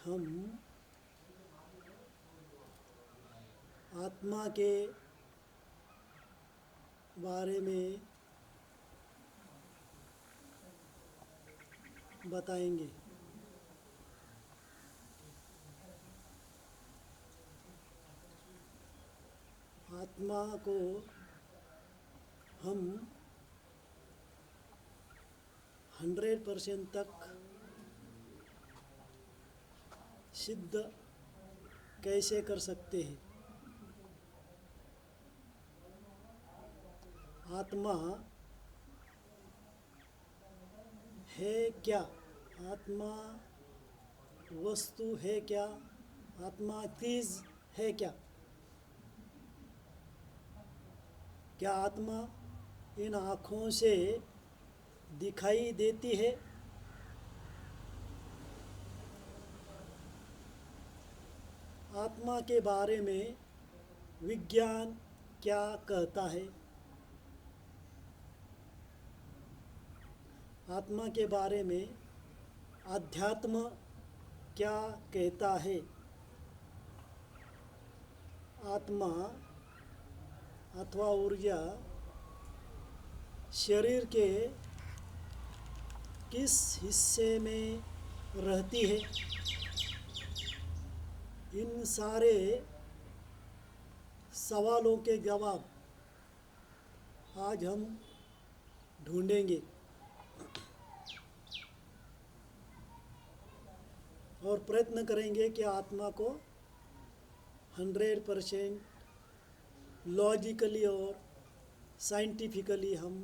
हम आत्मा के बारे में बताएंगे। आत्मा को हम 100% तक सिद्ध कैसे कर सकते हैं? आत्मा है क्या? आत्मा वस्तु है क्या? आत्मा चीज़ है क्या? क्या आत्मा इन आँखों से दिखाई देती है? आत्मा के बारे में विज्ञान क्या कहता है? आत्मा के बारे में अध्यात्म क्या कहता है? आत्मा अथवा ऊर्जा शरीर के किस हिस्से में रहती है? इन सारे सवालों के जवाब आज हम ढूंढेंगे और प्रयत्न करेंगे कि आत्मा को 100% लॉजिकली और साइंटिफिकली हम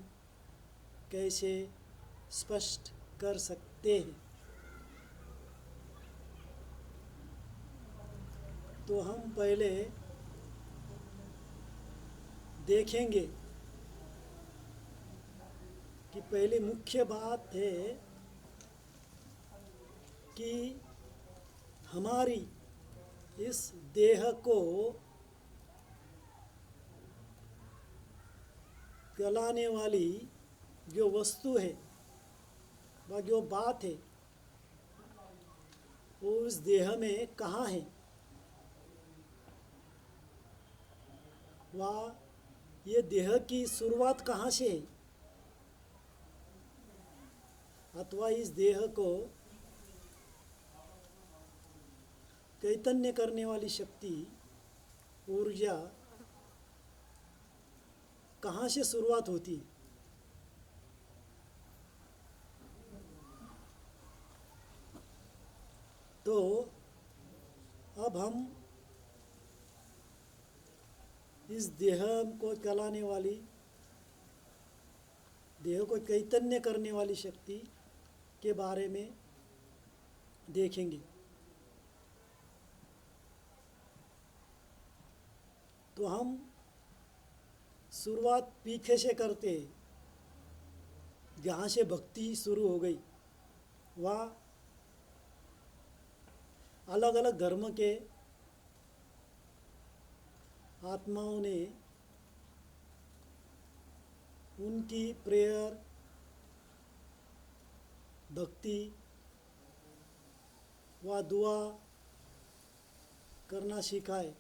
कैसे स्पष्ट कर सकते हैं। तो हम पहले देखेंगे कि पहले मुख्य बात है कि हमारी इस देह को चलाने वाली जो वस्तु है व जो बात है वो उस देह में कहाँ है, वह ये देह की शुरुआत कहाँ से है, अथवा इस देह को चैतन्य करने वाली शक्ति ऊर्जा कहाँ से शुरुआत होती है। तो अब हम इस देह को चलाने वाली, देह को चैतन्य करने वाली शक्ति के बारे में देखेंगे। तो हम शुरुआत पीछे से करते हैं, जहाँ से भक्ति शुरू हो गई। वह अलग अलग धर्म के आत्माओं ने उनकी प्रेयर, भक्ति व दुआ करना सिखाए।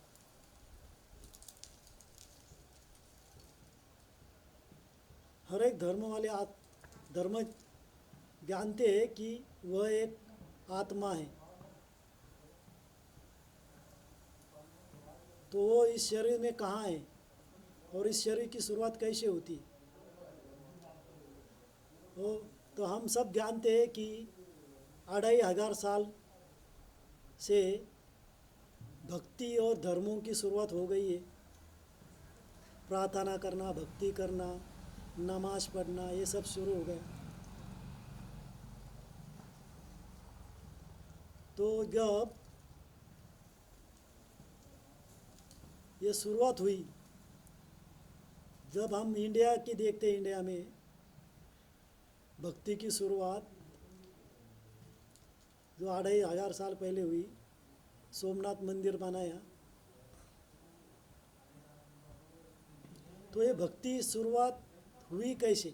हर एक धर्म वाले धर्म जानते हैं कि वह एक आत्मा है, तो वो इस शरीर में कहाँ है और इस शरीर की शुरुआत कैसे होती। तो हम सब जानते हैं कि 2500 साल से भक्ति और धर्मों की शुरुआत हो गई है। प्रार्थना करना, भक्ति करना, नमाज पढ़ना, ये सब शुरू हो गया। तो जब ये शुरुआत हुई, जब हम इंडिया की देखते हैं, इंडिया में भक्ति की शुरुआत जो 2500 साल पहले हुई, सोमनाथ मंदिर बनाया, तो ये भक्ति शुरुआत हुई कैसे?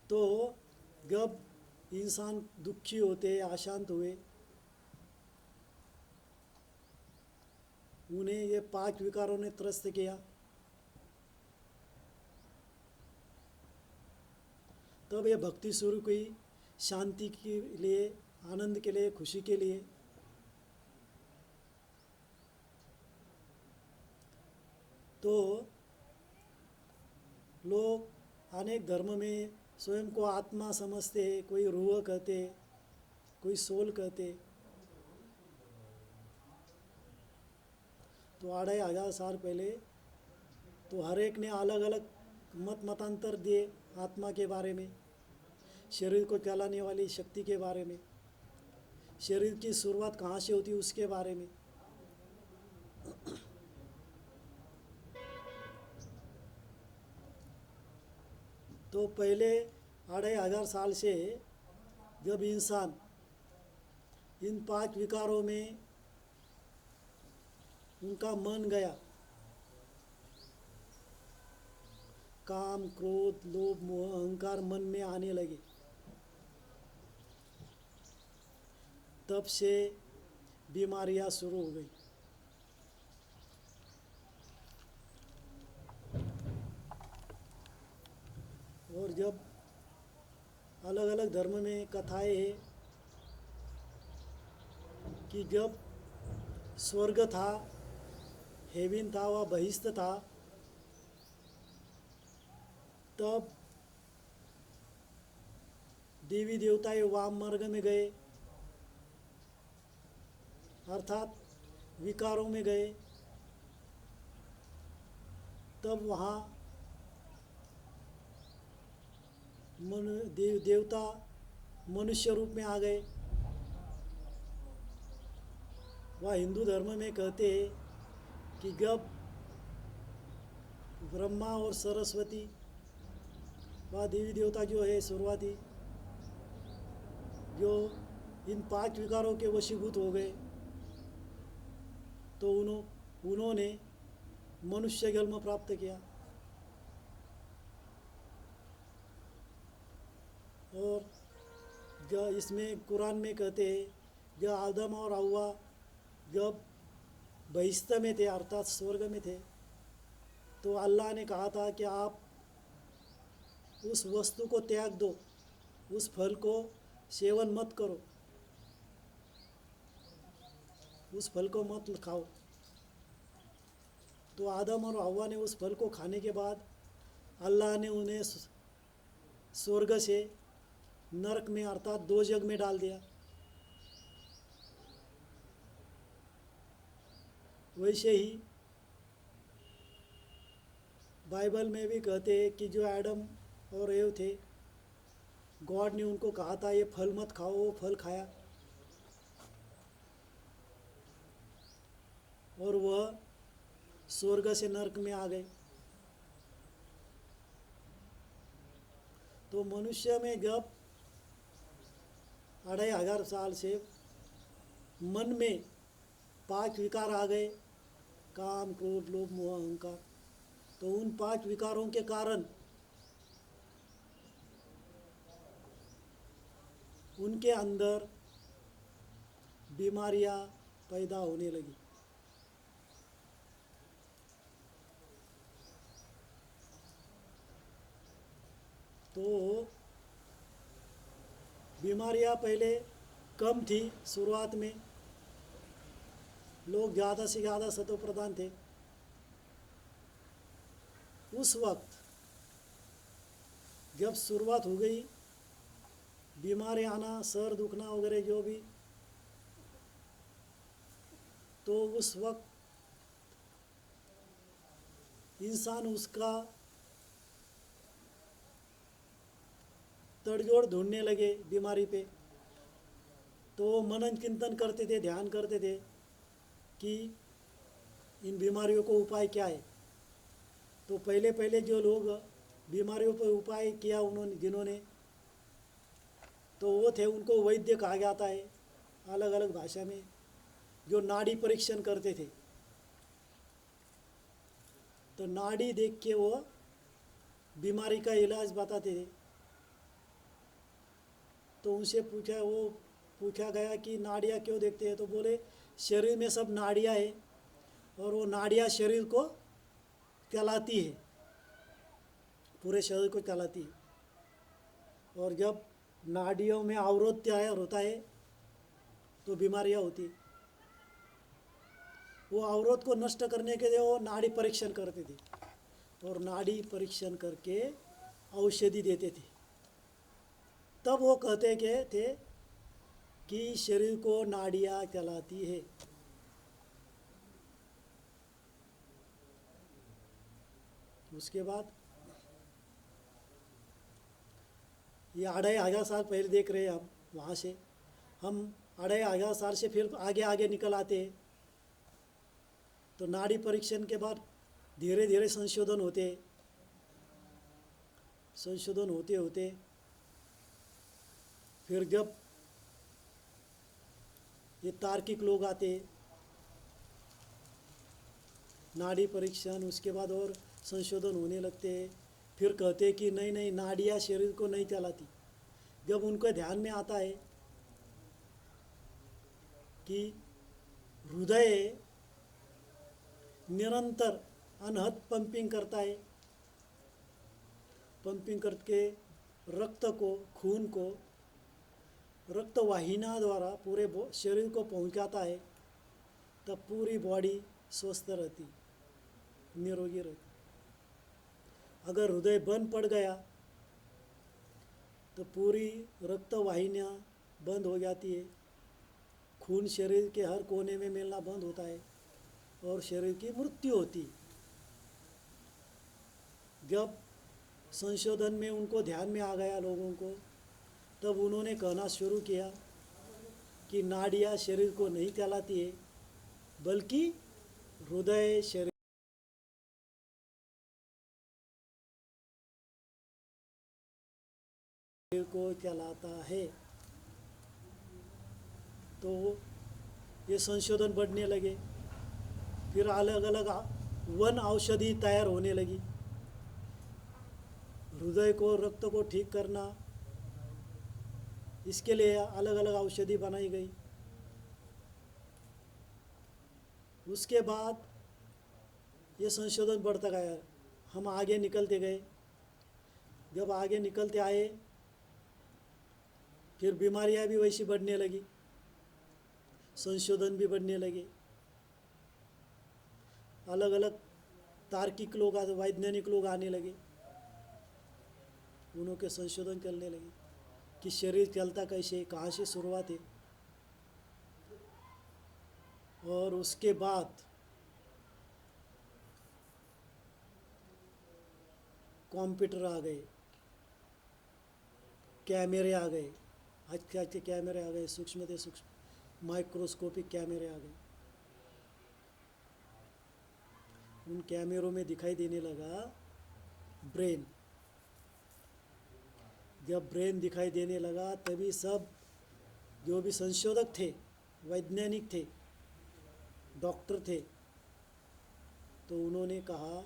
तो जब इंसान दुखी होते, अशांत हुए, उन्हें ये 5 विकारों ने त्रस्त किया, तब ये भक्ति शुरू हुई, शांति के लिए, आनंद के लिए, खुशी के लिए। तो लोग अनेक धर्म में स्वयं को आत्मा समझते हैं, कोई रूह कहते, कोई सोल कहते। तो 2500 साल पहले तो हर एक ने अलग अलग मतांतर दिए आत्मा के बारे में, शरीर को चलाने वाली शक्ति के बारे में, शरीर की शुरुआत कहाँ से होती है उसके बारे में। तो पहले 2500 साल से जब इंसान इन 5 विकारों में उनका मन गया, काम, क्रोध, लोभ, मोह, अहंकार मन में आने लगे, तब से बीमारियां शुरू हो गई। और जब अलग अलग धर्म में कथाएं हैं कि जब स्वर्ग था, हेवन था, वह बहिष्ठ था, तब देवी देवताएं वाम मार्ग में गए, अर्थात विकारों में गए। तब वहाँ देवता मनुष्य रूप में आ गए। वह हिंदू धर्म में कहते हैं कि जब ब्रह्मा और सरस्वती, वह देवी देवता जो है शुरुआती, जो इन 5 विकारों के वशीभूत हो गए, तो उन्होंने मनुष्य जन्म प्राप्त किया। और जो इसमें कुरान में कहते हैं, जब आदम और हव्वा जब बहिष्ठ में थे, अर्थात स्वर्ग में थे, तो अल्लाह ने कहा था कि आप उस वस्तु को त्याग दो, उस फल को सेवन मत करो, उस फल को मत खाओ। तो आदम और हव्वा ने उस फल को खाने के बाद अल्लाह ने उन्हें स्वर्ग से नरक में, अर्थात दोजख में डाल दिया। वैसे ही बाइबल में भी कहते हैं कि जो एडम और एव थे, गॉड ने उनको कहा था ये फल मत खाओ, वो फल खाया और वह स्वर्ग से नरक में आ गए। तो मनुष्य में जब 2500 साल से मन में 5 विकार आ गए, काम, क्रोध, लोभ, मोह, अहंकार, तो उन 5 विकारों के कारण उनके अंदर बीमारियां पैदा होने लगी। तो बीमारियां पहले कम थी, शुरुआत में लोग ज़्यादा से ज़्यादा सतो प्रधान थे। उस वक्त जब शुरुआत हो गई बीमारी आना, सर दुखना वगैरह जो भी, तो उस वक्त इंसान उसका तड़जोड़ ढूंढने लगे बीमारी पे। तो मनन चिंतन करते थे, ध्यान करते थे कि इन बीमारियों को उपाय क्या है। तो पहले पहले जो लोग बीमारियों पर उपाय किया जिन्होंने, तो वो थे, उनको वैद्य कहा जाता है अलग अलग भाषा में, जो नाड़ी परीक्षण करते थे। तो नाड़ी देख के वो बीमारी का इलाज बताते थे। तो उनसे पूछा गया कि नाड़ियाँ क्यों देखते हैं, तो बोले शरीर में सब नाड़ियाँ है और वो नाड़ियाँ शरीर को चलाती है, पूरे शरीर को चलाती है। और जब नाड़ियों में अवरोध तैयार होता है तो बीमारियाँ होती है। वो अवरोध को नष्ट करने के लिए वो नाड़ी परीक्षण करते थे और नाड़ी परीक्षण करके औषधि देते थे। तब वो कहते थे कि शरीर को नाड़ियाँ चलाती है। उसके बाद ये 2500 साल पहले देख रहे हैं हम, वहाँ से हम 2500 साल से फिर आगे आगे निकल आते हैं। तो नाड़ी परीक्षण के बाद धीरे धीरे संशोधन होते होते फिर जब ये तार्किक लोग आते, नाड़ी परीक्षण उसके बाद और संशोधन होने लगते, फिर कहते कि नहीं नहीं, नाड़ियाँ शरीर को नहीं चलाती। जब उनको ध्यान में आता है कि हृदय निरंतर अनहद पंपिंग करता है, पंपिंग करके रक्त को, खून को रक्तवाहिनियों द्वारा पूरे शरीर को पहुंचाता है, तब पूरी बॉडी स्वस्थ रहती, निरोगी रहती। अगर हृदय बंद पड़ गया तो पूरी रक्तवाहिनियाँ बंद हो जाती है, खून शरीर के हर कोने में मिलना बंद होता है और शरीर की मृत्यु होती। जब संशोधन में उनको ध्यान में आ गया लोगों को, तब उन्होंने कहना शुरू किया कि नाड़ियाँ शरीर को नहीं चलाती है, बल्कि हृदय शरीर को चलाता है। तो ये संशोधन बढ़ने लगे, फिर अलग अलग वन औषधि तैयार होने लगी, हृदय को, रक्त को ठीक करना, इसके लिए अलग अलग औषधि बनाई गई। उसके बाद ये संशोधन बढ़ता गया, हम आगे निकलते गए। जब आगे निकलते आए फिर बीमारियां भी वैसी बढ़ने लगी, संशोधन भी बढ़ने लगे। अलग अलग तार्किक लोग, वैज्ञानिक लोग आने लगे, उन्हों के संशोधन चलने लगे कि शरीर चलता कैसे, कहाँ से शुरुआत है। और उसके बाद कंप्यूटर आ गए, कैमरे आ गए, अच्छे अच्छे कैमरे आ गए, सूक्ष्म से सूक्ष्म माइक्रोस्कोपिक कैमरे आ गए। उन कैमरों में दिखाई देने लगा ब्रेन। जब ब्रेन दिखाई देने लगा तभी सब जो भी संशोधक थे, वैज्ञानिक थे, डॉक्टर थे, तो उन्होंने कहा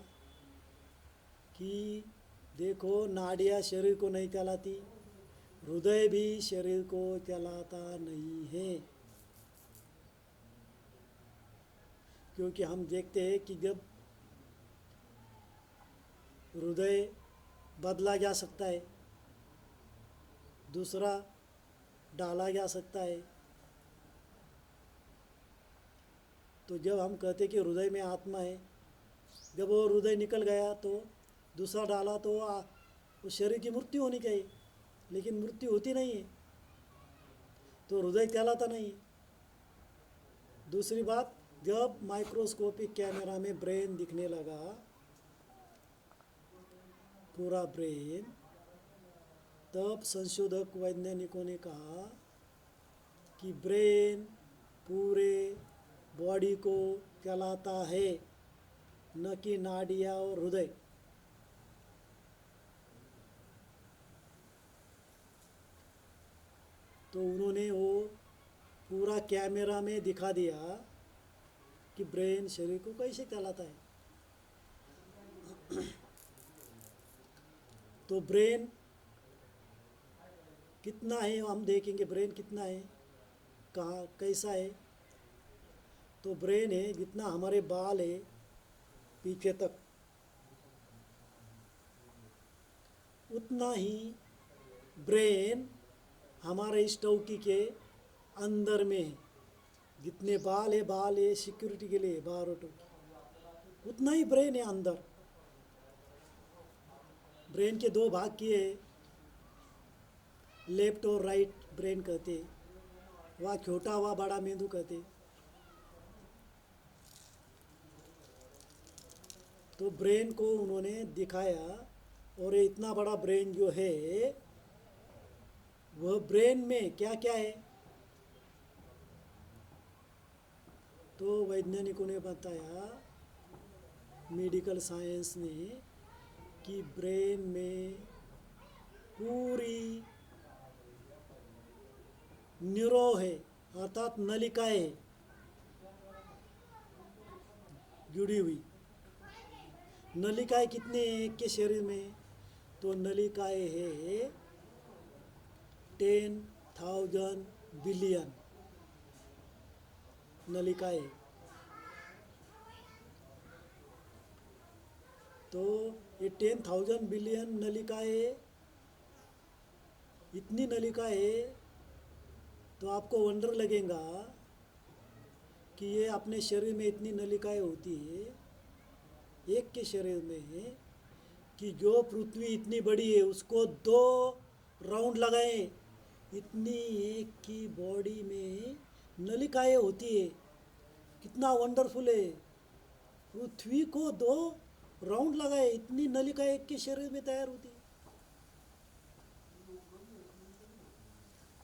कि देखो, नाड़ियाँ शरीर को नहीं चलाती, हृदय भी शरीर को चलाता नहीं है। क्योंकि हम देखते हैं कि जब हृदय बदला जा सकता है, दूसरा डाला जा सकता है, तो जब हम कहते कि हृदय में आत्मा है, जब वो हृदय निकल गया तो दूसरा डाला तो उस शरीर की मृत्यु होनी चाहिए, लेकिन मृत्यु होती नहीं है, तो हृदय चलाता नहीं है। दूसरी बात, जब माइक्रोस्कोपिक कैमरा में ब्रेन दिखने लगा, पूरा ब्रेन, तब संशोधक वैज्ञानिकों ने कहा कि ब्रेन पूरे बॉडी को चलाता है, न कि नाड़ियाँ और हृदय। तो उन्होंने वो पूरा कैमरा में दिखा दिया कि ब्रेन शरीर को कैसे चलाता है। तो ब्रेन कितना है हम देखेंगे, ब्रेन कितना है, कहाँ कैसा है। तो ब्रेन है जितना हमारे बाल है पीछे तक, उतना ही ब्रेन हमारे इस टोकी के अंदर में है। जितने बाल है सिक्योरिटी के लिए बाहर टोकी, उतना ही ब्रेन है अंदर। ब्रेन के दो भाग किए, लेफ्ट और राइट ब्रेन कहते, वह छोटा वह बड़ा मेंदू कहते। तो ब्रेन को उन्होंने दिखाया, और ये इतना बड़ा ब्रेन जो है वह ब्रेन में क्या क्या है। तो वैज्ञानिकों ने बताया, मेडिकल साइंस ने, कि ब्रेन में पूरी न्यूरो है, अर्थात नलिकाएं है जुड़ी हुई। नलिकाएं कितने हैं एक के शरीर में? तो नलिकाएं है 10,000 बिलियन नलिकाएं। तो ये 10,000 बिलियन नलिकाएं, इतनी नलिकाएं, तो आपको वंडर लगेगा कि ये अपने शरीर में इतनी नलिकाएं होती है एक के शरीर में है, कि जो पृथ्वी इतनी बड़ी है उसको 2 राउंड लगाए, इतनी एक की बॉडी में नलिकाएं होती है। कितना वंडरफुल है, पृथ्वी को 2 राउंड लगाए, इतनी नलिकाएं एक के शरीर में तैयार होती है।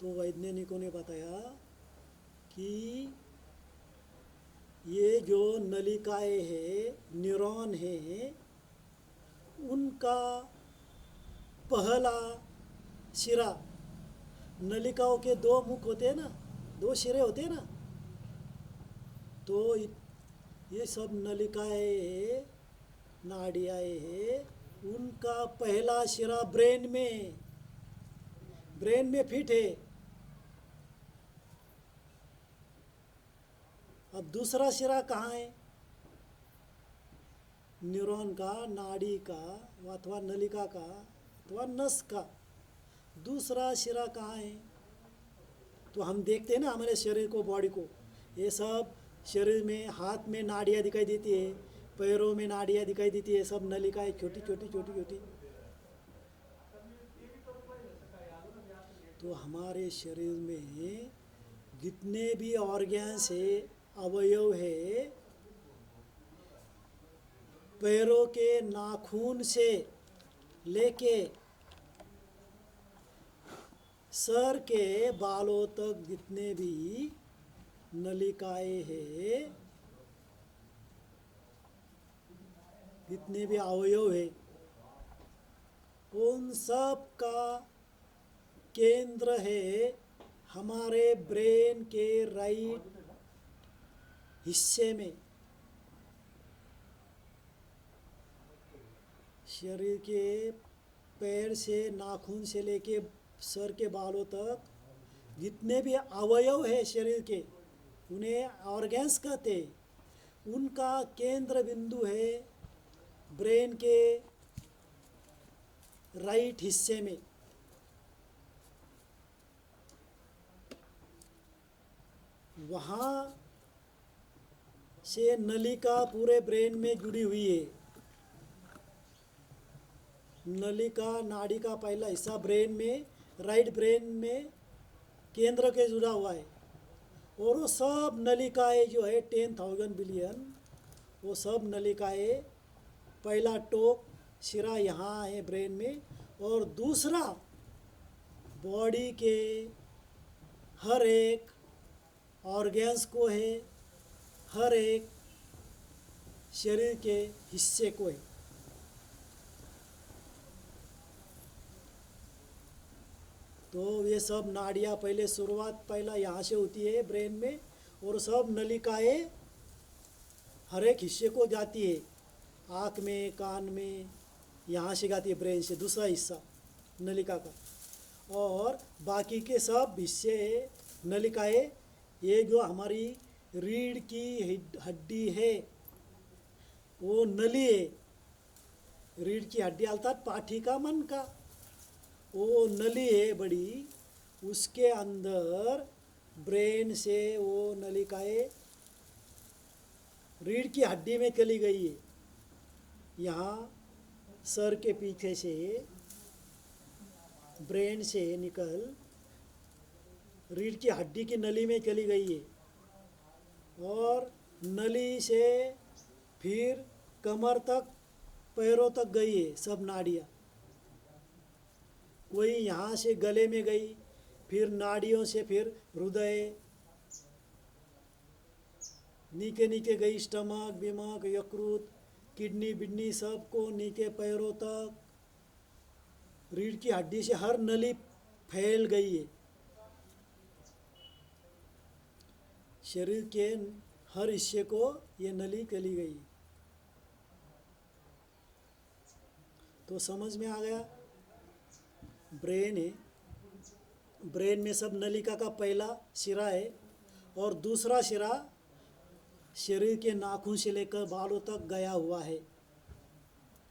तो वैज्ञानिकों ने बताया कि ये जो नलिकाएं है, न्यूरॉन है, उनका पहला सिरा, नलिकाओं के 2 मुख होते हैं ना, 2 सिरे होते हैं ना, तो ये सब नलिकाएं नाड़ियाँ है, उनका पहला सिरा ब्रेन में फिट है। अब दूसरा सिरा कहाँ है? न्यूरॉन का, नाड़ी का, अथवा नलिका का, अथवा नस का दूसरा सिरा कहाँ है? तो हम देखते हैं ना हमारे शरीर को, बॉडी को, ये सब शरीर में, हाथ में नाड़ियाँ दिखाई देती है, पैरों में नाड़ियाँ दिखाई देती है, सब नलिकाएं छोटी छोटी छोटी छोटी। तो हमारे शरीर में जितने भी ऑर्गन्स है, अवयव है, पैरों के नाखून से लेके सर के बालों तक जितने भी नलिकाएं हैं, जितने भी अवयव है, उन सब का केंद्र है हमारे ब्रेन के राइट हिस्से में। शरीर के पैर से, नाखून से लेके सर के बालों तक जितने भी अवयव है शरीर के, उन्हें ऑर्गन्स कहते हैं। उनका केंद्र बिंदु है ब्रेन के राइट हिस्से में। वहाँ से नलिका पूरे ब्रेन में जुड़ी हुई है। नलिका, नाड़ी का पहला हिस्सा ब्रेन में, राइट ब्रेन में केंद्र के जुड़ा हुआ है, और वो सब नलिकाएं जो है 10,000 बिलियन, वो सब नलिकाएं, पहला टोक सिरा यहाँ है ब्रेन में, और दूसरा बॉडी के हर एक ऑर्गन्स को है, हर एक शरीर के हिस्से को है। तो ये सब नाड़ियाँ पहले शुरुआत पहला यहाँ से होती है ब्रेन में, और सब नलिकाएं हर एक हिस्से को जाती है, आँख में, कान में, यहाँ से जाती है ब्रेन से दूसरा हिस्सा नलिका का। और बाकी के सब हिस्से नलिकाएं, ये जो हमारी रीढ़ की हड्डी है वो नली है। रीढ़ की हड्डी अर्थात पाठी का मन का वो नली है बड़ी, उसके अंदर ब्रेन से वो नलिकाएं रीढ़ की हड्डी में चली गई है। यहाँ सर के पीछे से ब्रेन से निकल रीढ़ की हड्डी की नली में चली गई है, और नली से फिर कमर तक पैरों तक गई है सब नाड़ियाँ। कोई यहाँ से गले में गई, फिर नाड़ियों से फिर हृदय, नीचे नीचे गई स्टमक बिमक यकृत किडनी बिडनी सबको नीचे पैरों तक रीढ़ की हड्डी से हर नली फैल गई है। शरीर के हर हिस्से को ये नली चली गई। तो समझ में आ गया, ब्रेन है, ब्रेन में सब नलिका का पहला सिरा है, और दूसरा सिरा शरीर के नाखून से लेकर बालों तक गया हुआ है।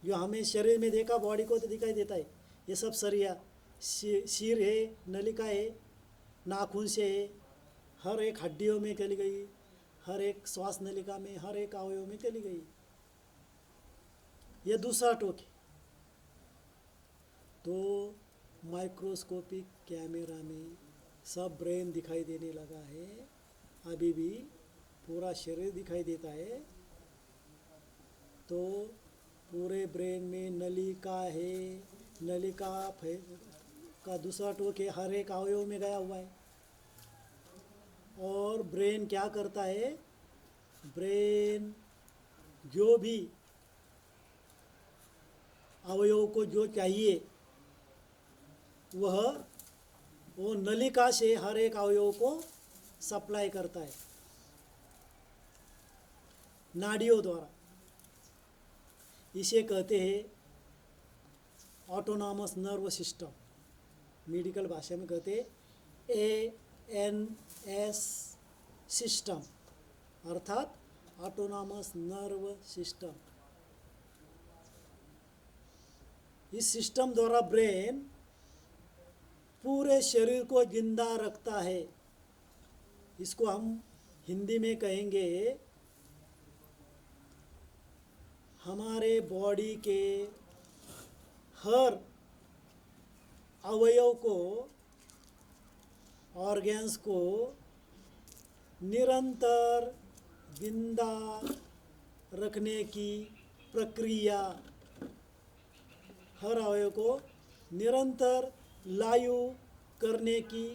जो हमें शरीर में देखा बॉडी को तो दिखाई देता है, ये सब सरिया सिर है, नलिका है, नाखून से है, हर एक हड्डियों में चली गई, हर एक श्वास नलिका में, हर एक अवयव में चली गई। ये दूसरा टोक है। तो माइक्रोस्कोपिक कैमरा में सब ब्रेन दिखाई देने लगा है, अभी भी पूरा शरीर दिखाई देता है। तो पूरे ब्रेन में नलिका है, नलिका का दूसरा टोक है, हर एक अवयव में गया हुआ है। और ब्रेन क्या करता है, ब्रेन जो भी अवयव को जो चाहिए वो नलिका से हर एक अवयव को सप्लाई करता है नाड़ियों द्वारा। इसे कहते हैं ऑटोनॉमस नर्व सिस्टम, मेडिकल भाषा में कहते हैं ANS सिस्टम, अर्थात ऑटोनॉमस नर्व सिस्टम। इस सिस्टम द्वारा ब्रेन पूरे शरीर को जिंदा रखता है। इसको हम हिंदी में कहेंगे हमारे बॉडी के हर अवयव को, ऑर्गन्स को निरंतर जिंदा रखने की प्रक्रिया, हर अवयव को निरंतर लायु करने की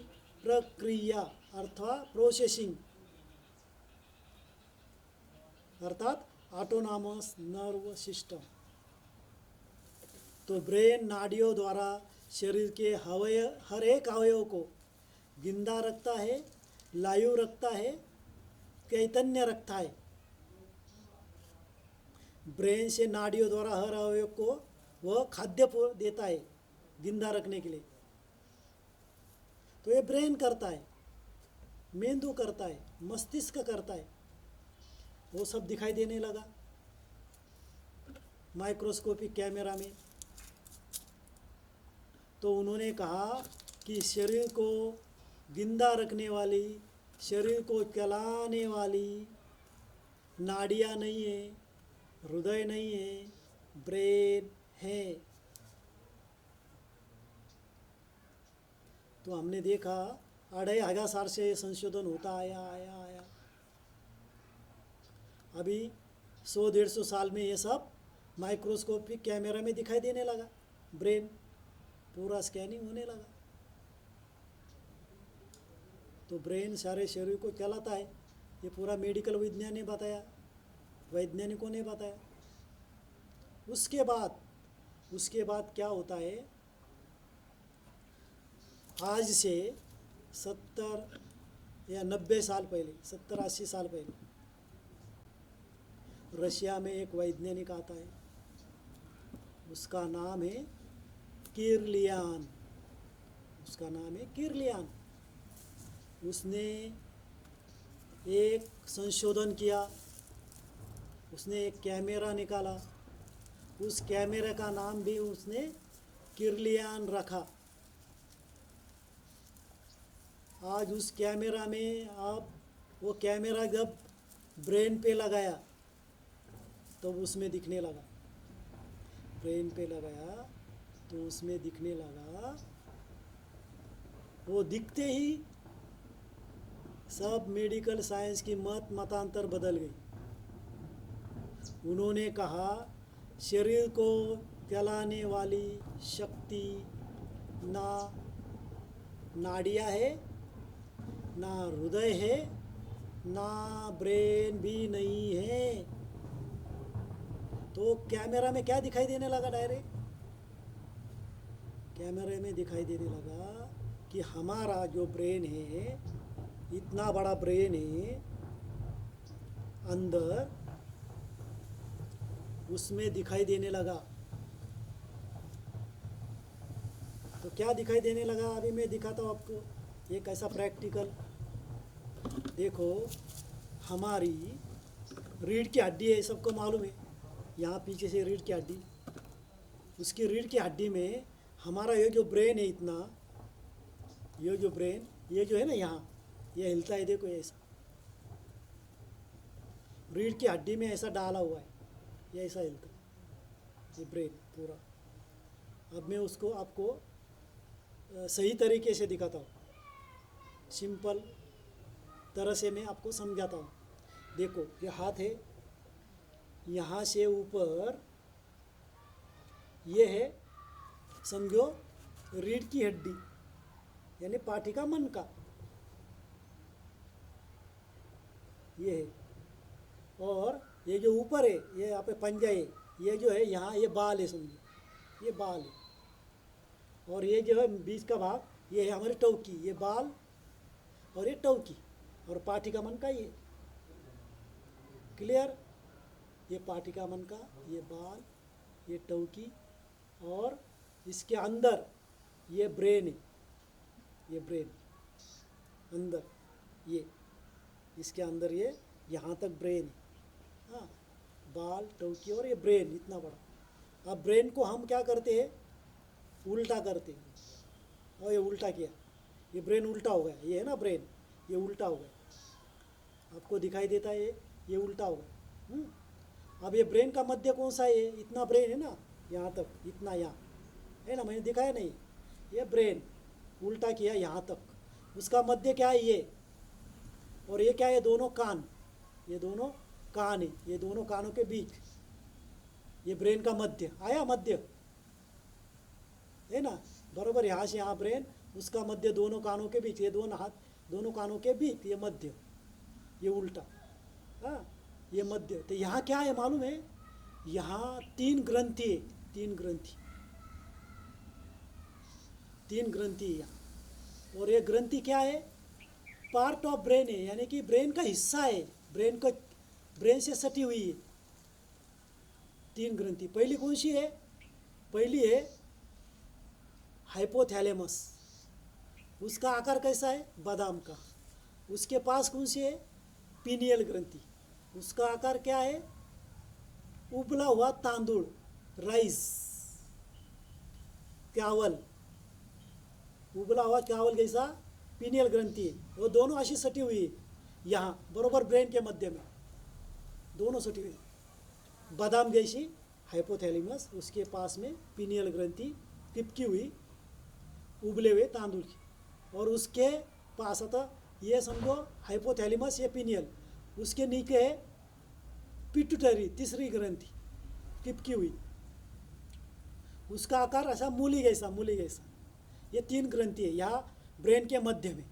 प्रक्रिया अर्थात प्रोसेसिंग, अर्थात ऑटोनॉमस नर्व सिस्टम। तो ब्रेन नाड़ियों द्वारा शरीर के हर एक अवयव को जिंदा रखता है, लायु रखता है, चैतन्य रखता है। ब्रेन से नाड़ियों द्वारा हर अवयव को वह खाद्य देता है जिंदा रखने के लिए। तो ये ब्रेन करता है, मेंदु करता है, मस्तिष्क करता है। वो सब दिखाई देने लगा माइक्रोस्कोपिक कैमरा में। तो उन्होंने कहा कि शरीर को जिंदा रखने वाली, शरीर को चलाने वाली नाड़ियाँ नहीं है, हृदय नहीं है, ब्रेन है। तो हमने देखा 2500 साल से संशोधन होता आया। अभी 100-150 साल में ये सब माइक्रोस्कोपिक कैमरा में दिखाई देने लगा, ब्रेन पूरा स्कैनिंग होने लगा। तो ब्रेन सारे शरीर को चलाता है, ये पूरा मेडिकल विज्ञान ने बताया, वैज्ञानिकों ने बताया। उसके बाद क्या होता है, आज से 70 या 90 साल पहले, 70-80 साल पहले रशिया में एक वैज्ञानिक आता है, उसका नाम है किरलियान, उसका नाम है किर्लियान। उसने एक संशोधन किया, उसने एक कैमरा निकाला, उस कैमरे का नाम भी उसने किर्लियान रखा। आज उस कैमरा में आप वो कैमरा जब ब्रेन पे लगाया तो उसमें दिखने लगा, ब्रेन पे लगाया तो उसमें दिखने लगा। वो दिखते ही सब मेडिकल साइंस की मतांतर बदल गई। उन्होंने कहा शरीर को चलाने वाली शक्ति ना नाड़ियाँ है, ना हृदय है, ना ब्रेन भी नहीं है। तो कैमरा में क्या दिखाई देने लगा? डायरेक्ट कैमरे में दिखाई देने लगा कि हमारा जो ब्रेन है, इतना बड़ा ब्रेन है अंदर, उसमें दिखाई देने लगा। तो क्या दिखाई देने लगा? अभी मैं दिखाता हूँ आपको एक ऐसा प्रैक्टिकल। देखो, हमारी रीढ़ की हड्डी है, सबको मालूम है। यहाँ पीछे से रीढ़ की हड्डी, उसकी रीढ़ की हड्डी में हमारा ये जो ब्रेन है, इतना ये जो ब्रेन, ये जो है ना, यहाँ ये हिलता है, देखो ऐसा रीढ़ की हड्डी में ऐसा डाला हुआ है, ये ऐसा हिलता है ये ब्रेन पूरा। अब मैं उसको आपको सही तरीके से दिखाता हूँ, सिंपल तरह से मैं आपको समझाता हूँ। देखो, ये हाथ है, यहाँ से ऊपर ये है, समझो रीढ़ की हड्डी यानी पाठी का मन का, ये है। और ये जो ऊपर है, ये यहाँ पे पंजा है, ये जो है यहाँ, ये बाल है, समझो ये बाल है। और ये जो है बीच का भाग, ये है हमारी टौकी, ये बाल और ये टौकी, और पाठी का मन का ये। क्लियर? ये पाठी का मन का, ये बाल, ये टौकी, और इसके अंदर ये ब्रेन है, ये ब्रेन अंदर, ये इसके अंदर ये यहाँ तक ब्रेन है। हाँ, बाल, टौकी और ये ब्रेन इतना बड़ा। अब ब्रेन को हम क्या करते हैं? उल्टा करते हैं। और ये उल्टा किया, ये ब्रेन उल्टा हो गया, ये है ना ब्रेन, ये उल्टा हो गया। आपको दिखाई देता है ये उल्टा हो गया। अब ये ब्रेन का मध्य कौन सा है? इतना ब्रेन है ना, यहाँ तक, इतना यहाँ है ना, मैंने दिखाया नहीं? ये ब्रेन उल्टा किया यहाँ तक। उसका मध्य क्या है? ये। और ये क्या है? दोनों कान, ये दोनों कान है, ये दोनों कानों के बीच ये ब्रेन का मध्य आया, मध्य है ना, बराबर। यहाँ से यहाँ ब्रेन, उसका मध्य दोनों कानों के बीच, ये दोनों हाथ दोनों कानों के बीच, ये मध्य, ये उल्टा। हाँ, ये मध्य। तो यहाँ क्या है मालूम है? यहाँ 3 ग्रंथि है, 3 ग्रंथि, 3 ग्रंथि है यहाँ। और ये ग्रंथि क्या है? पार्ट ऑफ ब्रेन है, यानी कि ब्रेन का हिस्सा है, ब्रेन से सटी हुई है 3 ग्रंथि। पहली कौन सी है? पहली है हाइपोथैलेमस, उसका आकार कैसा है? बादाम का। उसके पास कौन सी है? पीनियल ग्रंथि, उसका आकार क्या है? उबला हुआ तांदुल, राइस, चावल, उबला हुआ चावल जैसा पीनियल ग्रंथि है। वो दोनों अशी सटी हुई है यहाँ, बरोबर ब्रेन के मध्य में, दोनों सटी हुई। बादाम जैसी हाइपोथैलेमस, उसके पास में पीनियल ग्रंथि चिपकी हुई उबले हुए तांदुल की। और उसके पास आता, ये समझो हाइपोथैलेमस, ये पीनियल, उसके नीचे है पिट्यूटरी, तीसरी ग्रंथि चिपकी हुई, उसका आकार ऐसा मूली जैसा, मूली जैसा। ये 3 ग्रंथि है यहाँ ब्रेन के मध्य में।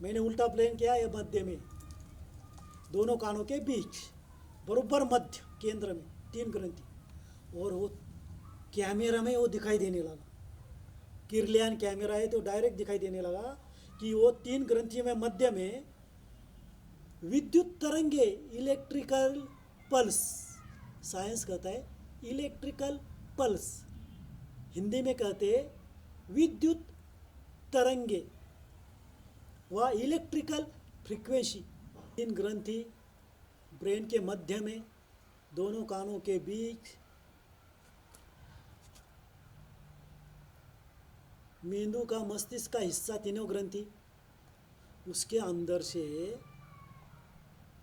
मैंने उल्टा प्लेन किया, ये मध्य में, दोनों कानों के बीच, बरोबर मध्य केंद्र में 3 ग्रंथि। और वो कैमरा में वो दिखाई देने लगा, किर्लियान कैमरा है तो डायरेक्ट दिखाई देने लगा कि वो 3 ग्रंथियों में मध्य में विद्युत तरंगे, इलेक्ट्रिकल पल्स, साइंस कहता है इलेक्ट्रिकल पल्स, हिंदी में कहते हैं विद्युत तरंगे व इलेक्ट्रिकल फ्रीक्वेंसी, 3 ग्रंथि ब्रेन के मध्य में, दोनों कानों के बीच, मेंदु का मस्तिष्क का हिस्सा, तीनों ग्रंथि, उसके अंदर से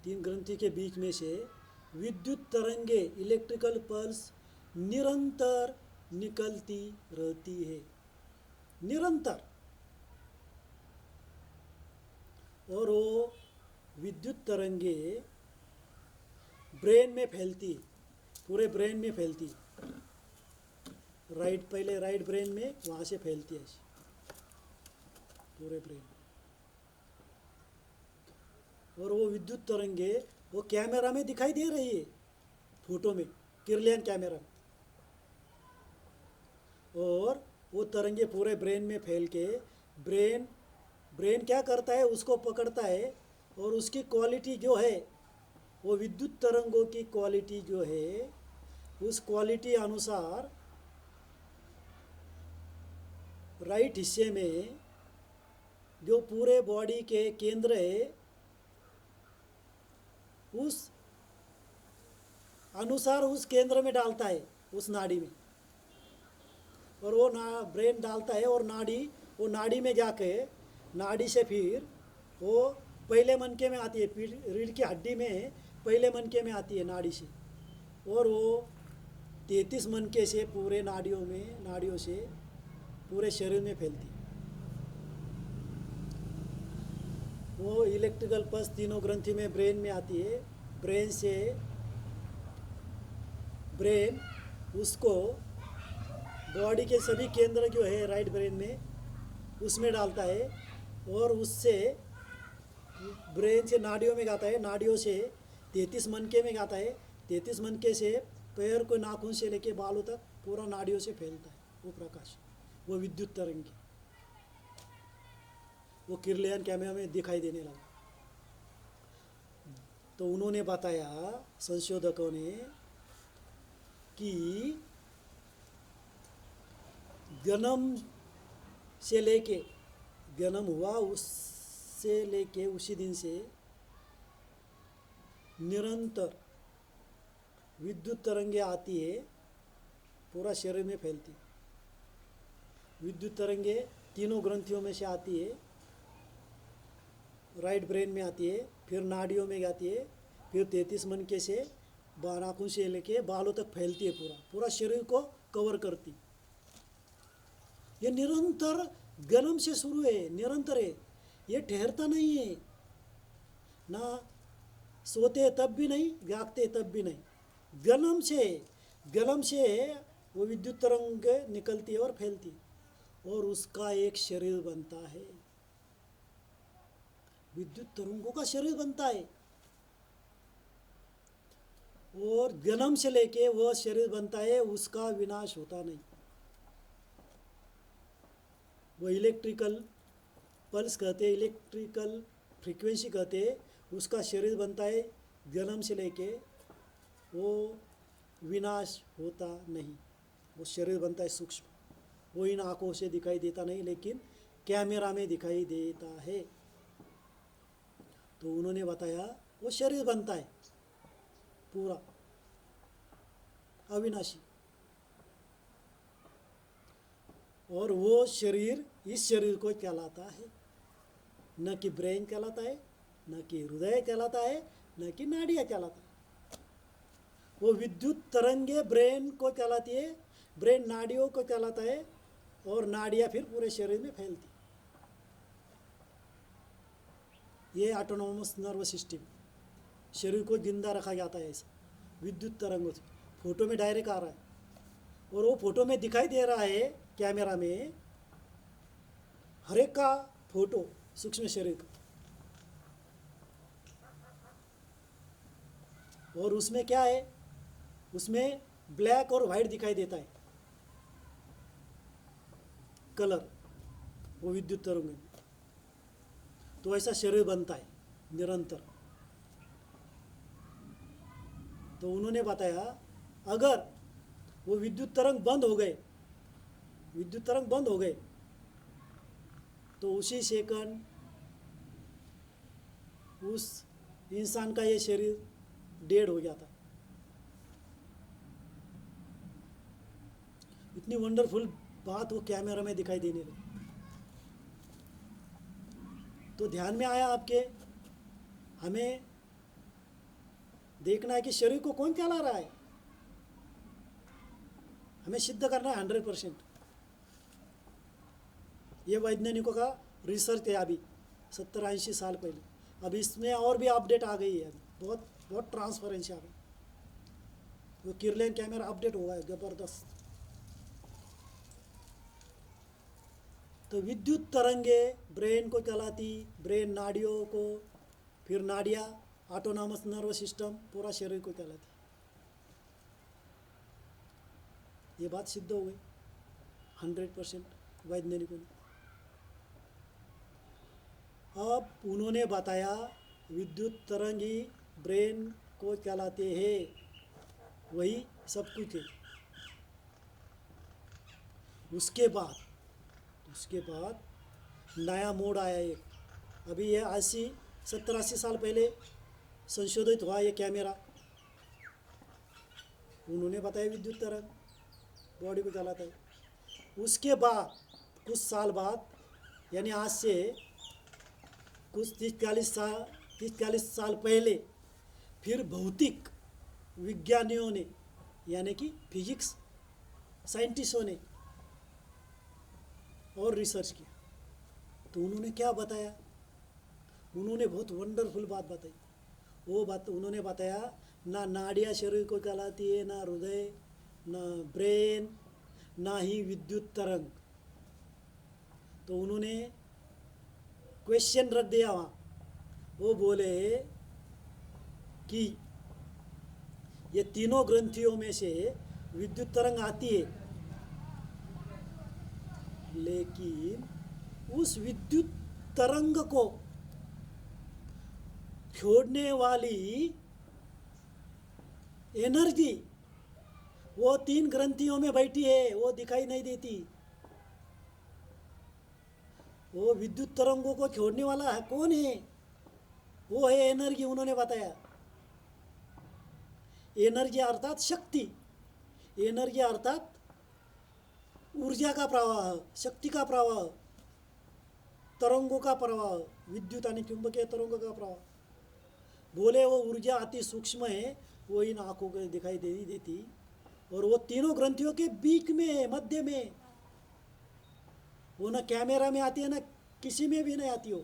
3 ग्रंथि के बीच में से विद्युत तरंगे, इलेक्ट्रिकल पल्स निरंतर निकलती रहती है, निरंतर। और वो विद्युत तरंगे ब्रेन में फैलती, पूरे ब्रेन में फैलती, पहले राइट ब्रेन में, वहाँ से फैलती है पूरे ब्रेन। और वो विद्युत तरंगे वो कैमरा में दिखाई दे रही है, फोटो में, किरलियन कैमरा में। और वो तरंगे पूरे ब्रेन में फैल के ब्रेन क्या करता है, उसको पकड़ता है, और उसकी क्वालिटी जो है, वो विद्युत तरंगों की क्वालिटी जो है, उस क्वालिटी अनुसार राइट हिस्से में जो पूरे बॉडी के केंद्र है, उस अनुसार उस केंद्र में डालता है, उस नाड़ी में। और वो ब्रेन डालता है, और वो नाड़ी में जाके, नाड़ी से फिर वो पहले मनके में आती है, रीढ़ की हड्डी में पहले मनके में आती है नाड़ी से, और वो 33 मनके से पूरे नाड़ियों से पूरे शरीर में फैलती है। वो इलेक्ट्रिकल पल्स तीनों ग्रंथि में ब्रेन में आती है, ब्रेन उसको बॉडी के सभी केंद्र जो है राइट ब्रेन में, उसमें डालता है, और उससे ब्रेन से नाड़ियों में जाता है, नाड़ियों से 33 मनके में जाता है, 33 मनके से पैर को, नाखून से लेके बालों तक पूरा नाड़ियों से फैलता है वो प्रकाश, वो विद्युत तरंगे, वो किरलियन कैमरा में दिखाई देने लगा। तो उन्होंने बताया, संशोधकों ने, कि जन्म से लेके, जन्म हुआ उससे लेके उसी दिन से निरंतर विद्युत तरंगे आती है, पूरा शरीर में फैलती। विद्युत तरंगे तीनों ग्रंथियों में से आती है, राइट ब्रेन में आती है, फिर नाड़ियों में जाती है, फिर 33 मनके से नाखून से लेके बालों तक फैलती है, पूरा शरीर को कवर करती। ये निरंतर जन्म से शुरू है, निरंतर है, ये ठहरता नहीं है, ना सोते तब भी नहीं, जागते तब भी नहीं। जन्म से वो विद्युत तरंग निकलती है और फैलती, और उसका एक शरीर बनता है, विद्युत तरंगों का शरीर बनता है। और जन्म से लेके वह शरीर बनता है, उसका विनाश होता नहीं। वो इलेक्ट्रिकल पल्स कहते, इलेक्ट्रिकल फ्रीक्वेंसी कहते, उसका शरीर बनता है जन्म से लेके, वो विनाश होता नहीं। वो शरीर बनता है सूक्ष्म, वो इन आँखों से दिखाई देता नहीं, लेकिन कैमरा में दिखाई देता है। तो उन्होंने बताया वो शरीर बनता है पूरा अविनाशी, और वो शरीर इस शरीर को चलाता है, न कि ब्रेन चलाता है, न कि हृदय चलाता है, न कि नाड़ियाँ चलाता है। वो विद्युत तरंगे ब्रेन को चलाती है, ब्रेन नाड़ियों को चलाता है, और नाड़ियाँ फिर पूरे शरीर में फैलती। ये ऑटोनोमस नर्वस सिस्टम, शरीर को जिंदा रखा जाता है ऐसा विद्युत तरंगों से। फोटो में डायरेक्ट आ रहा है, और वो फोटो में दिखाई दे रहा है कैमरा में, हर एक का फोटो सूक्ष्म शरीर का। और उसमें क्या है, उसमें ब्लैक और वाइट दिखाई देता है कलर, वो विद्युत तरंग में। तो ऐसा शरीर बनता है निरंतर। तो उन्होंने बताया, अगर वो विद्युत तरंग बंद हो गए, तो उसी सेकंड उस इंसान का ये शरीर डेड हो गया था। इतनी वंडरफुल बात वो कैमरा में दिखाई देने लगी। तो ध्यान में आया आपके, हमें देखना है कि शरीर को कौन चला रहा है, हमें सिद्ध करना है 100%। ये वैज्ञानिकों का रिसर्च है अभी 70-80 साल पहले। अब इसमें और भी अपडेट आ गई है, अभी बहुत बहुत ट्रांसपेरेंसी आ गई। वो किरलेन कैमरा अपडेट हुआ है ज़बरदस्त। तो विद्युत तरंगे ब्रेन को चलाती, ब्रेन नाड़ियों को, फिर नाड़ियाँ ऑटोनॉमस नर्वस सिस्टम पूरा शरीर को चलाती। ये बात सिद्ध हो गई 100% वैज्ञानिकों ने। अब उन्होंने बताया विद्युत तरंग ही ब्रेन को चलाते हैं, वही सब कुछ है। उसके बाद नया मोड आया एक, अभी ये 70-80 साल पहले संशोधित हुआ ये कैमरा। उन्होंने बताया विद्युत तरंग बॉडी को चलाता है। उसके बाद कुछ साल बाद, यानी आज से कुछ 30-40 साल पहले, फिर भौतिक विज्ञानियों ने, यानी कि फिजिक्स साइंटिस्टों ने और रिसर्च किया। तो उन्होंने क्या बताया, उन्होंने बहुत वंडरफुल बात बताई। वो बात उन्होंने बताया, ना नाड़ियाँ शरीर को चलाती है, ना हृदय, ना ब्रेन, ना ही विद्युत तरंग। तो उन्होंने क्वेश्चन रख दिया वहाँ। वो बोले कि ये तीनों ग्रंथियों में से विद्युत तरंग आती है, लेकिन उस विद्युत तरंग को छोड़ने वाली एनर्जी वो 3 ग्रंथियों में बैठी है, वो दिखाई नहीं देती। वो विद्युत तरंगों को छोड़ने वाला है कौन है, वो है एनर्जी। उन्होंने बताया एनर्जी अर्थात शक्ति, एनर्जी अर्थात ऊर्जा का प्रवाह, शक्ति का प्रवाह, तरंगों का प्रवाह, विद्युत यानी चुंबकीय तरंगों का प्रवाह। बोले वो ऊर्जा अति सूक्ष्म है, वो इन आँखों को दिखाई नहीं देती, और वो तीनों ग्रंथियों के बीच में है, मध्य में। वो ना कैमरा में आती है, ना किसी में भी नहीं आती। हो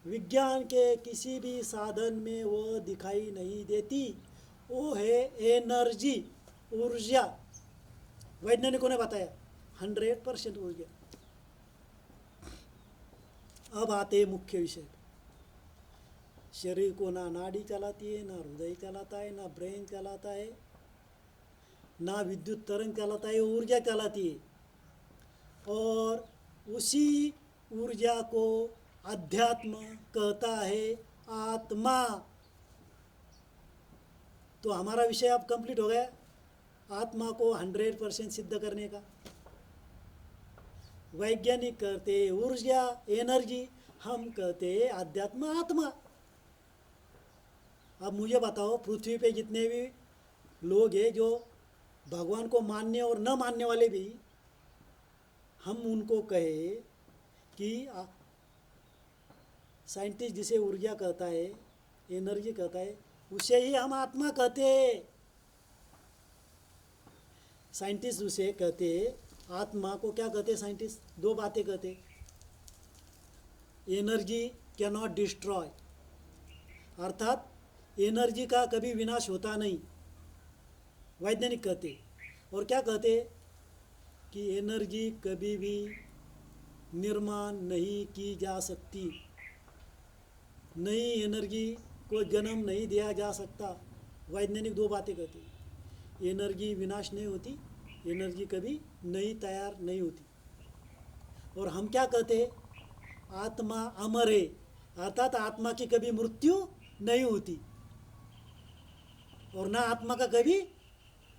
विज्ञान के किसी भी साधन में वो दिखाई नहीं देती। वो है एनर्जी, ऊर्जा। वैज्ञानिकों ने बताया 100% ऊर्जा। अब आते मुख्य विषय। शरीर को ना नाड़ी चलाती है, ना हृदय चलाता है, ना ब्रेन चलाता है, ना विद्युत तरंग चलाता है, ऊर्जा चलाती है। और उसी ऊर्जा को अध्यात्म कहता है, आत्मा। तो हमारा विषय अब कंप्लीट हो गया, आत्मा को 100% सिद्ध करने का। वैज्ञानिक कहते ऊर्जा, एनर्जी, हम कहते अध्यात्म, आत्मा। अब मुझे बताओ, पृथ्वी पे जितने भी लोग हैं जो भगवान को मानने और न मानने वाले भी, हम उनको कहे कि साइंटिस्ट जिसे ऊर्जा कहता है, एनर्जी कहता है, उसे ही हम आत्मा कहते हैं। साइंटिस्ट उसे कहते, आत्मा को क्या कहते साइंटिस्ट? 2 बातें कहते। एनर्जी कैन नॉट डिस्ट्रॉय, अर्थात एनर्जी का कभी विनाश होता नहीं, वैज्ञानिक कहते। और क्या कहते कि एनर्जी कभी भी निर्माण नहीं की जा सकती, नई एनर्जी को जन्म नहीं दिया जा सकता। वैज्ञानिक 2 बातें कहते। एनर्जी विनाश नहीं होती, एनर्जी कभी नई तैयार नहीं होती। और हम क्या कहते, आत्मा अमर है, अर्थात आत्मा की कभी मृत्यु नहीं होती, और ना आत्मा का कभी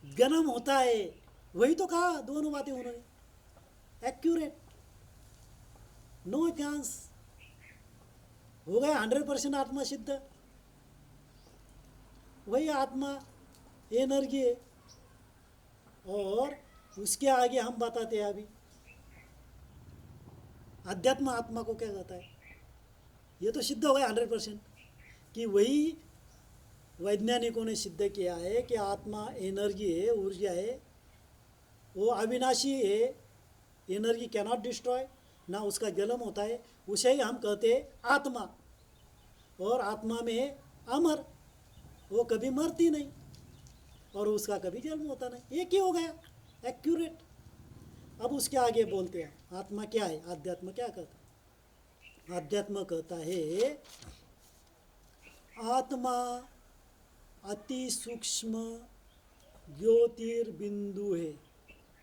जन्म होता है। वही तो कहा, दोनों बातें उन्होंने, एक्यूरेट। No chance. हो गया 100% आत्मा सिद्ध। वही आत्मा एनर्जी है। और उसके आगे हम बताते हैं अभी अध्यात्म आत्मा को क्या कहता है। ये तो सिद्ध हो गया 100% कि वही वैज्ञानिकों ने सिद्ध किया है कि आत्मा एनर्जी है, ऊर्जा है, वो अविनाशी है। एनर्जी कैनॉट डिस्ट्रॉय, ना उसका जन्म होता है, उसे ही हम कहते हैं आत्मा। और आत्मा में अमर, वो कभी मरती नहीं और उसका कभी जन्म होता नहीं। एक ही हो गया, एक्यूरेट। अब उसके आगे बोलते हैं आत्मा क्या है, आध्यात्म क्या कहता है। आध्यात्म कहता है आत्मा अति सूक्ष्म ज्योतिर्बिंदु है,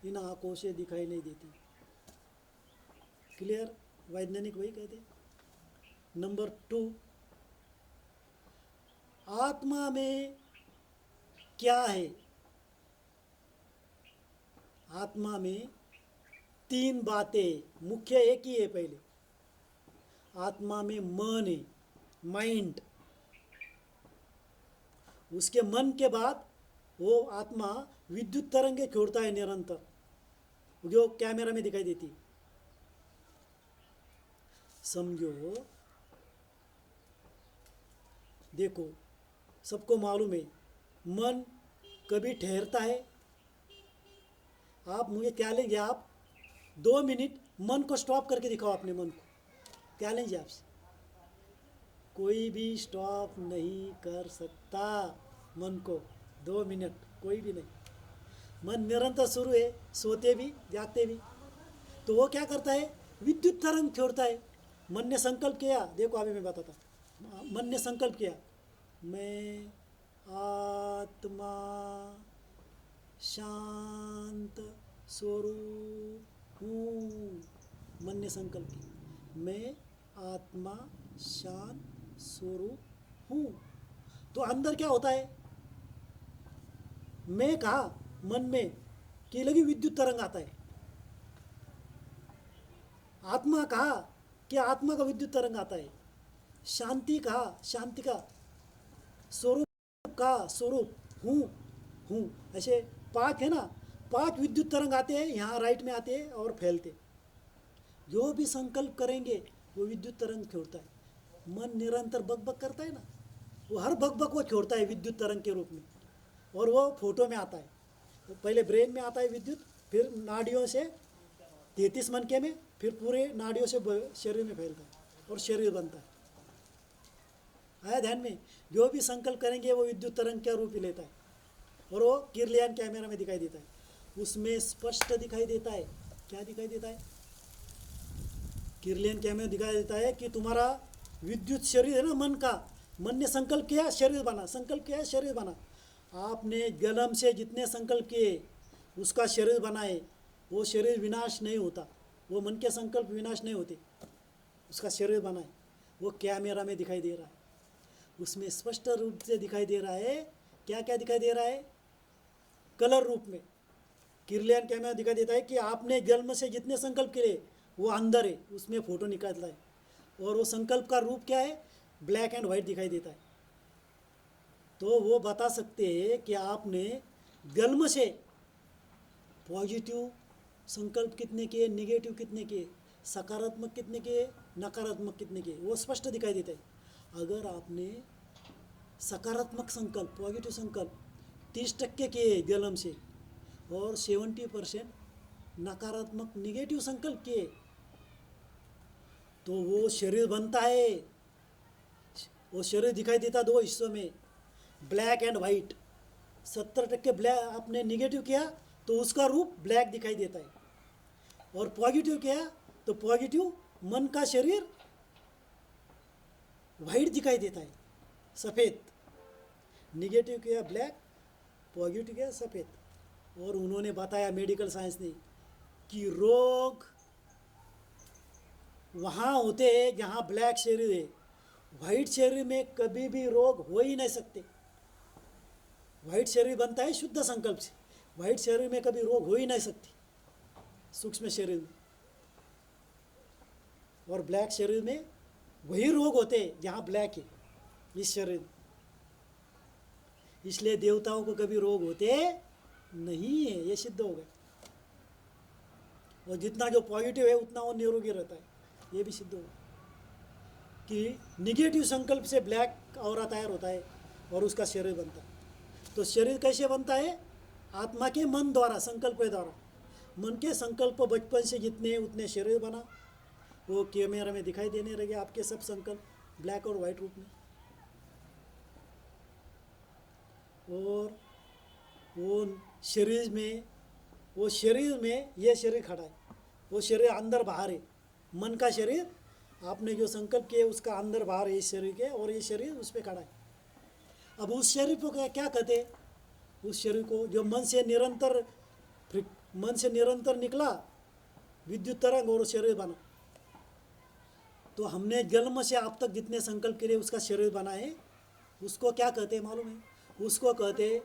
इन आंखों से दिखाई नहीं देती। क्लियर, वैज्ञानिक वही कहते। नंबर 2, आत्मा में क्या है। आत्मा में 3 बातें मुख्य, एक ही है। पहले आत्मा में मन है, माइंड। उसके मन के बाद वो आत्मा विद्युत तरंगे छोड़ता है निरंतर, जो कैमरा में दिखाई देती। समझो, देखो, सबको मालूम है मन कभी ठहरता है। आप मुझे चैलेंज है, आप 2 मिनट मन को स्टॉप करके दिखाओ अपने मन को। चैलेंज है आपसे, कोई भी स्टॉप नहीं कर सकता मन को 2 मिनट, कोई भी नहीं। मन निरंतर शुरू है, सोते भी जागते भी। तो वो क्या करता है, विद्युत तरंग छोड़ता है। मन ने संकल्प किया, देखो अभी मैं बताता। मन ने संकल्प किया, मैं आत्मा शांत स्वरूप हूँ। मन ने संकल्प किया, मैं आत्मा शांत स्वरूप हूँ। तो अंदर क्या होता है, मैं कहा मन में कि लगी विद्युत तरंग आता है। आत्मा कहा कि आत्मा का विद्युत तरंग आता है। शांति कहा, शांति का स्वरूप का स्वरूप हूँ हूँ। ऐसे 5 है ना, 5 विद्युत तरंग आते हैं, यहाँ राइट में आते हैं और फैलते। जो भी संकल्प करेंगे वो विद्युत तरंग छोड़ता है। मन निरंतर बकबक करता है ना, वो हर बकबक वो छोड़ता है विद्युत तरंग के रूप में, और वो फोटो में आता है। तो पहले ब्रेन में आता है विद्युत, फिर नाड़ियों से 33 मनके में, फिर पूरे नाड़ियों से शरीर में फैलता है और शरीर बनता है। आया ध्यान में, जो भी संकल्प करेंगे वो विद्युत तरंग का रूप ही लेता है और वो किरलियन कैमरा में दिखाई देता है। उसमें स्पष्ट दिखाई देता है। क्या दिखाई देता है, किरलियन कैमरा दिखाई देता है कि तुम्हारा विद्युत शरीर है ना, मन का। मन ने संकल्प किया, शरीर बना, संकल्प किया, शरीर बना। आपने जन्म से जितने संकल्प किए उसका शरीर बनाए, वो शरीर विनाश नहीं होता। वो मन के संकल्प विनाश नहीं होते, उसका शरीर बनाए। वो कैमरा में दिखाई दे रहा है, उसमें स्पष्ट रूप से दिखाई दे रहा है। क्या क्या दिखाई दे रहा है, कलर रूप में। किरलियन कैमरा दिखाई देता है कि आपने जन्म से जितने संकल्प किए वो अंदर है, उसमें फ़ोटो निकालता है। और वो संकल्प का रूप क्या है, ब्लैक एंड वाइट दिखाई देता है। तो वो बता सकते हैं कि आपने जन्म से पॉजिटिव संकल्प कितने किए, नेगेटिव कितने किए, सकारात्मक कितने किए, नकारात्मक कितने किए, वो स्पष्ट दिखाई देता है। अगर आपने सकारात्मक संकल्प, पॉजिटिव संकल्प 30% किए जन्म से और 70% नकारात्मक निगेटिव संकल्प किए, तो वो शरीर बनता है। वो शरीर दिखाई देता 2 हिस्सों में, ब्लैक एंड वाइट। 70% ब्लैक आपने निगेटिव किया तो उसका रूप ब्लैक दिखाई देता है, और पॉजिटिव किया तो पॉजिटिव मन का शरीर वाइट दिखाई देता है, सफ़ेद। निगेटिव किया ब्लैक, पॉजिटिव किया सफ़ेद। और उन्होंने बताया, मेडिकल साइंस ने, कि रोग वहाँ होते हैं जहाँ ब्लैक शरीर है। वाइट शरीर में कभी भी रोग हो ही नहीं सकते। वाइट शरीर बनता है शुद्ध संकल्प से, वाइट शरीर में कभी रोग हो ही नहीं सकती, सूक्ष्म शरीर में। और ब्लैक शरीर में वही रोग होते हैं जहाँ ब्लैक है इस शरीर। इसलिए देवताओं को कभी रोग होते नहीं है, ये सिद्ध हो गया। और जितना जो पॉजिटिव है उतना वो निरोगी रहता है, ये भी सिद्ध हो गया कि निगेटिव संकल्प से ब्लैक औरा तैयार होता है और उसका शरीर बनता है। तो शरीर कैसे बनता है? आत्मा के मन द्वारा, संकल्प के द्वारा। मन के संकल्प बचपन से जितने उतने शरीर बना, वो कैमरे में दिखाई देने लगे आपके सब संकल्प ब्लैक और वाइट रूप में। और वो शरीर में ये शरीर खड़ा है, वो शरीर अंदर बाहर है। मन का शरीर आपने जो संकल्प किए उसका अंदर बाहर है इस शरीर के, और ये शरीर उस पर खड़ा है। अब उस शरीर को क्या कहते? उस शरीर को जो मन से निरंतर निकला विद्युत तरंग और शरीर बना। तो हमने जन्म से आप तक जितने संकल्प किए उसका शरीर बना है, उसको क्या कहते हैं मालूम है? उसको कहते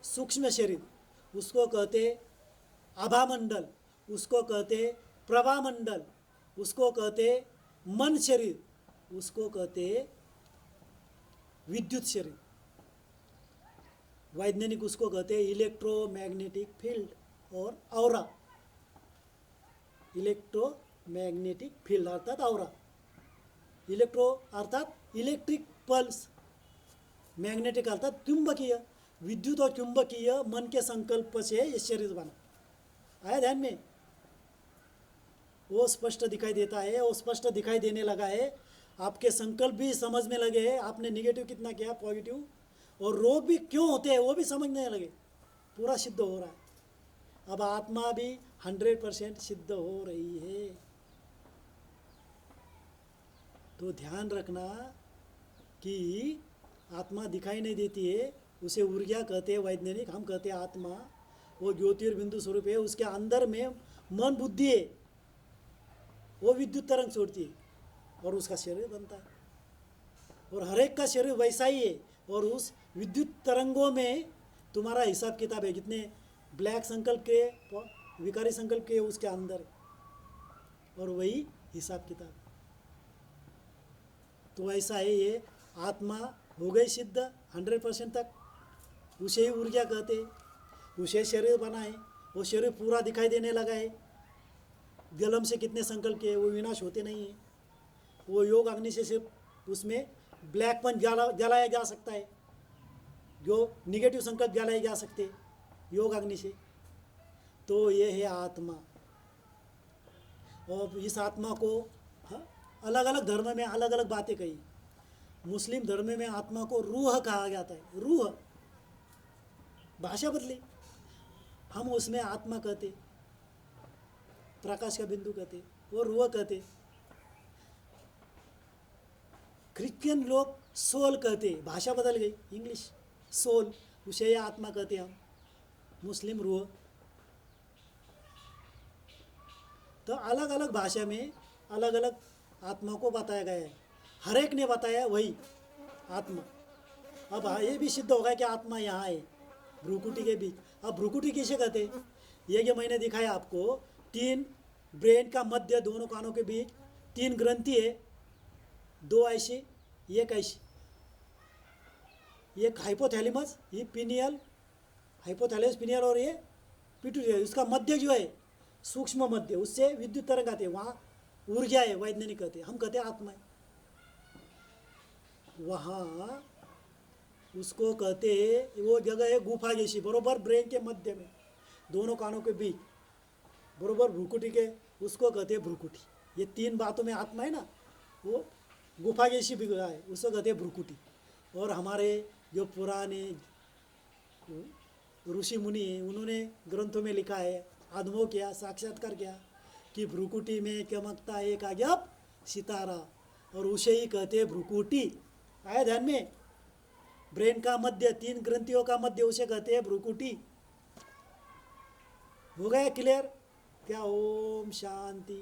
सूक्ष्म शरीर, उसको कहते आभामंडल, उसको कहते प्रभामंडल, उसको कहते मन शरीर, उसको कहते विद्युत शरीर। वैज्ञानिक उसको कहते इलेक्ट्रोमैग्नेटिक फील्ड और औरा। इलेक्ट्रोमैग्नेटिक फील्ड अर्थात औरा। इलेक्ट्रो अर्थात इलेक्ट्रिक पल्स, मैग्नेटिक अर्थात चुंबकीय। विद्युत और चुंबकीय मन के संकल्प से ये शरीर बना। आया ध्यान में? वो स्पष्ट दिखाई देता है, वो स्पष्ट दिखाई देने लगा है। आपके संकल्प भी समझ में लगे हैं, आपने निगेटिव कितना किया, पॉजिटिव, और रोग भी क्यों होते हैं वो भी समझने लगे। पूरा सिद्ध हो रहा है। अब आत्मा भी 100% सिद्ध हो रही है। तो ध्यान रखना कि आत्मा दिखाई नहीं देती है, उसे ऊर्जा कहते हैं वैज्ञानिक, हम कहते हैं आत्मा। वो ज्योतिर्बिंदु स्वरूप है, उसके अंदर में मन बुद्धि है, वो विद्युत तरंग छोड़ती है और उसका शरीर बनता है। और हर एक का शरीर वैसा ही है, और उस विद्युत तरंगों में तुम्हारा हिसाब किताब है, जितने ब्लैक संकल्प के, विकारी संकल्प के उसके अंदर, और वही हिसाब किताब। तो ऐसा है, ये आत्मा हो गई सिद्ध 100% तक। उसे ही ऊर्जा कहते, उसे शरीर बना है, वो शरीर पूरा दिखाई देने लगा है। जलम से कितने संकल्प किए वो विनाश होते नहीं हैं। वो योग अग्नि से सिर्फ उसमें ब्लैकपन जलाया जा सकता है, जो निगेटिव संकल्प जलाए जा सकते योग अग्नि से। तो ये है आत्मा। और इस आत्मा को अलग अलग धर्म में अलग अलग बातें कही। मुस्लिम धर्म में आत्मा को रूह कहा जाता है, रूह, भाषा बदली। हम उसमें आत्मा कहते, प्रकाश का बिंदु कहते, वो रूह कहते। क्रिश्चियन लोग सोल कहते, भाषा बदल गई, इंग्लिश सोल, उसे आत्मा कहते हम, मुस्लिम रूह। तो अलग अलग भाषा में अलग अलग आत्मा को बताया गया है। हर एक ने बताया वही आत्मा। अब ये भी सिद्ध होगा कि आत्मा यहाँ है भ्रुकुटी के बीच। अब भ्रुकुटी किसे कहते? ये जो मैंने दिखाया आपको, 3 ब्रेन का मध्य, दोनों कानों के बीच 3 ग्रंथि है, 2 ऐसी, एक ऐसी, एक हाइपोथैलेमस, ये पिनियल, हाइपोथैलेमस पिनियल, और ये पिट्यूटरी। उसका मध्य जो है सूक्ष्म मध्य, उससे विद्युत तरंग आते हैं, वहाँ ऊर्जा है, वैज्ञानिक कहते हैं, हम कहते हैं आत्मा है। वहाँ उसको कहते, वो जगह है गुफा जैसी, बरोबर ब्रेन के मध्य में, दोनों कानों के बीच, बरोबर भ्रुकुटी के, उसको कहते हैं भ्रुकुटी। ये 3 बातों में आत्मा है ना, वो गुफा जैसी भी है, उसको कहते हैं भ्रुकुटी। और हमारे जो पुराने ऋषि मुनि हैं, उन्होंने ग्रंथों में लिखा है, अनुभव किया, साक्षात्कार किया कि भ्रुकुटी में चमकता है एक अजब सितारा, और उसे ही कहते हैं भ्रुकुटी। आया ध्यान में? ब्रेन का मध्य, 3 ग्रंथियों का मध्य, उसे कहते हैं भ्रुकुटी। हो गया क्लियर क्या? ओम शांति।